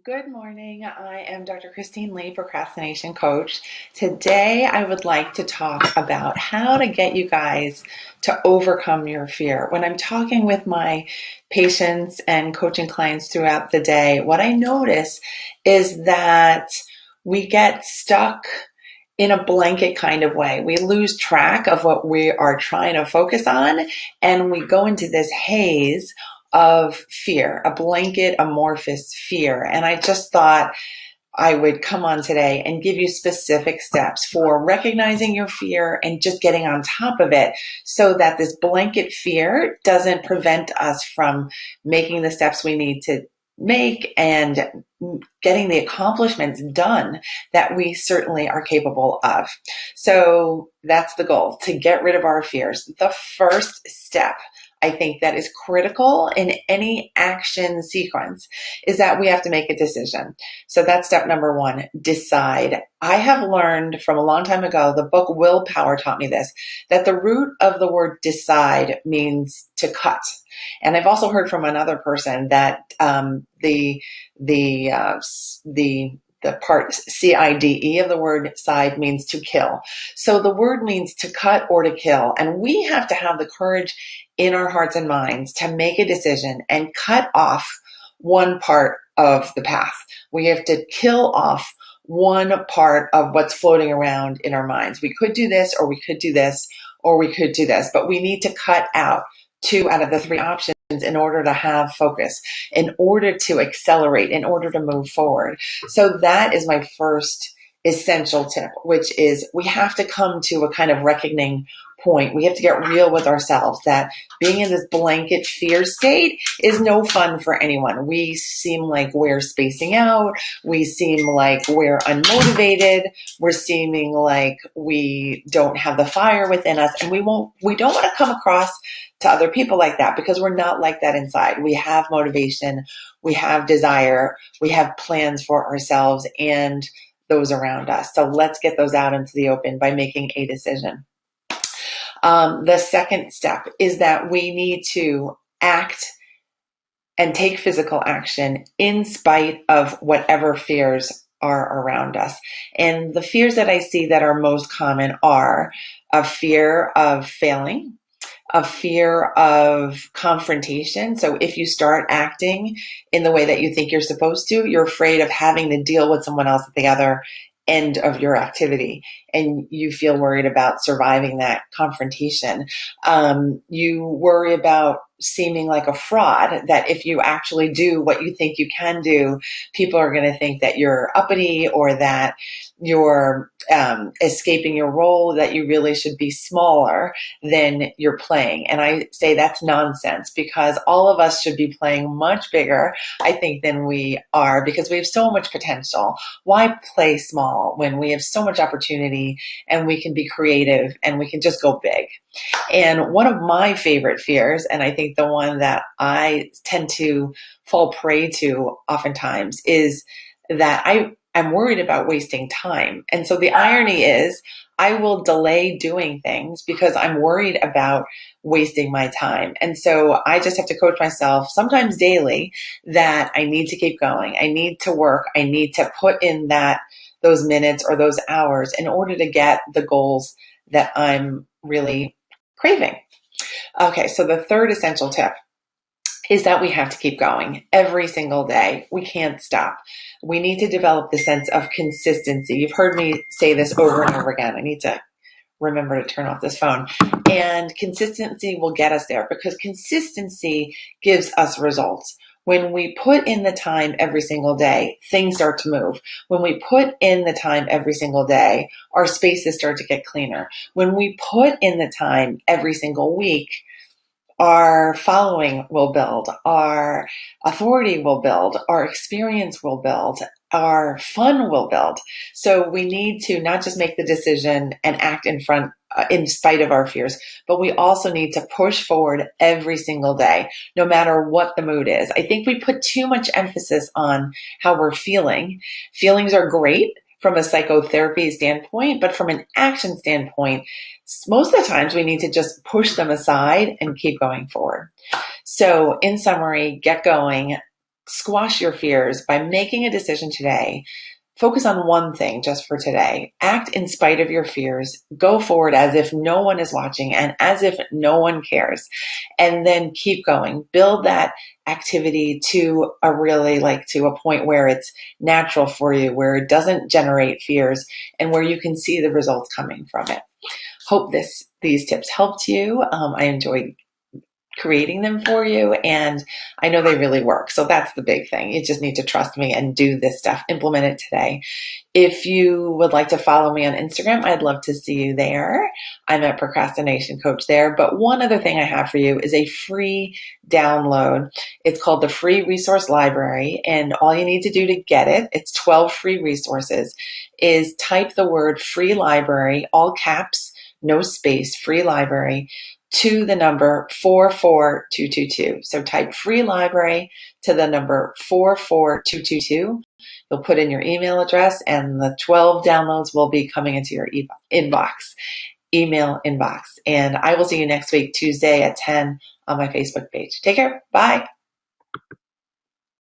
Good morning. I am Dr. Christine Lee, procrastination coach. Today, I would like to talk about how to get you guys to overcome your fear. When I'm talking with my patients and coaching clients throughout the day, what I notice is that we get stuck in a blanket kind of way. We lose track of what we are trying to focus on, and we go into this haze of fear, a blanket amorphous fear. And I just thought I would come on today and give you specific steps for recognizing your fear and just getting on top of it so that this blanket fear doesn't prevent us from making the steps we need to make and getting the accomplishments done that we certainly are capable of. So that's the goal, to get rid of our fears. The first step I think that is critical in any action sequence is that we have to make a decision. So that's step number one, decide. I have learned from a long time ago, the book Willpower taught me this, that the root of the word decide means to cut. And I've also heard from another person that the part CIDE of the word side means to kill. So the word means to cut or to kill. And we have to have the courage in our hearts and minds to make a decision and cut off one part of the path. We have to kill off one part of what's floating around in our minds. We could do this, or we could do this, or we could do this, but we need to cut out two out of the three options in order to have focus, in order to accelerate, in order to move forward. So that is my first essential tip, which is we have to come to a kind of reckoning point. We have to get real with ourselves that being in this blanket fear state is no fun for anyone. We seem like we're spacing out. We seem like we're unmotivated. We're seeming like we don't have the fire within us, and we don't want to come across to other people like that because we're not like that inside. We have motivation, we have desire, we have plans for ourselves and those around us. So let's get those out into the open by making a decision. The second step is that we need to act and take physical action in spite of whatever fears are around us. And the fears that I see that are most common are a fear of failing, a fear of confrontation. So if you start acting in the way that you think you're supposed to, you're afraid of having to deal with someone else at the other end of your activity, and you feel worried about surviving that confrontation. You worry about seeming like a fraud, that if you actually do what you think you can do, people are going to think that you're uppity or that you're escaping your role, that you really should be smaller than you're playing. And I say that's nonsense, because all of us should be playing much bigger, I think, than we are, because we have so much potential. Why play small when we have so much opportunity and we can be creative and we can just go big? And one of my favorite fears, and I think the one that I tend to fall prey to oftentimes, is that I'm worried about wasting time. And so the irony is I will delay doing things because I'm worried about wasting my time. And so I just have to coach myself, sometimes daily, that I need to keep going. I need to work. I need to put in those minutes or those hours in order to get the goals that I'm really craving. Okay, so the third essential tip is that we have to keep going every single day. We can't stop. We need to develop the sense of consistency. You've heard me say this over and over again. I need to remember to turn off this phone. And consistency will get us there, because consistency gives us results. When we put in the time every single day, things start to move. When we put in the time every single day, our spaces start to get cleaner. When we put in the time every single week, our following will build, our authority will build, our experience will build, our fun will build. So we need to not just make the decision and act in spite of our fears, but we also need to push forward every single day, no matter what the mood is. I think we put too much emphasis on how we're feeling. Feelings are great from a psychotherapy standpoint, but from an action standpoint, most of the times we need to just push them aside and keep going forward. So in summary, get going, squash your fears by making a decision today. Focus on one thing just for today. Act in spite of your fears. Go forward as if no one is watching and as if no one cares. And then keep going. Build that activity to to a point where it's natural for you, where it doesn't generate fears and where you can see the results coming from it. Hope these tips helped you. I enjoyed creating them for you, and I know they really work. So that's the big thing. You just need to trust me and do this stuff. Implement it today. If you would like to follow me on Instagram, I'd love to see you there. I'm at Procrastination Coach there. But one other thing I have for you is a free download. It's called the Free Resource Library. And all you need to do to get it, it's 12 free resources, is type the word free library, all caps, no space, free library, to the number 44222. So type free library to the number 44222. You'll put in your email address and the 12 downloads will be coming into your email inbox. And I will see you next week, Tuesday at 10 on my Facebook page. Take care. Bye.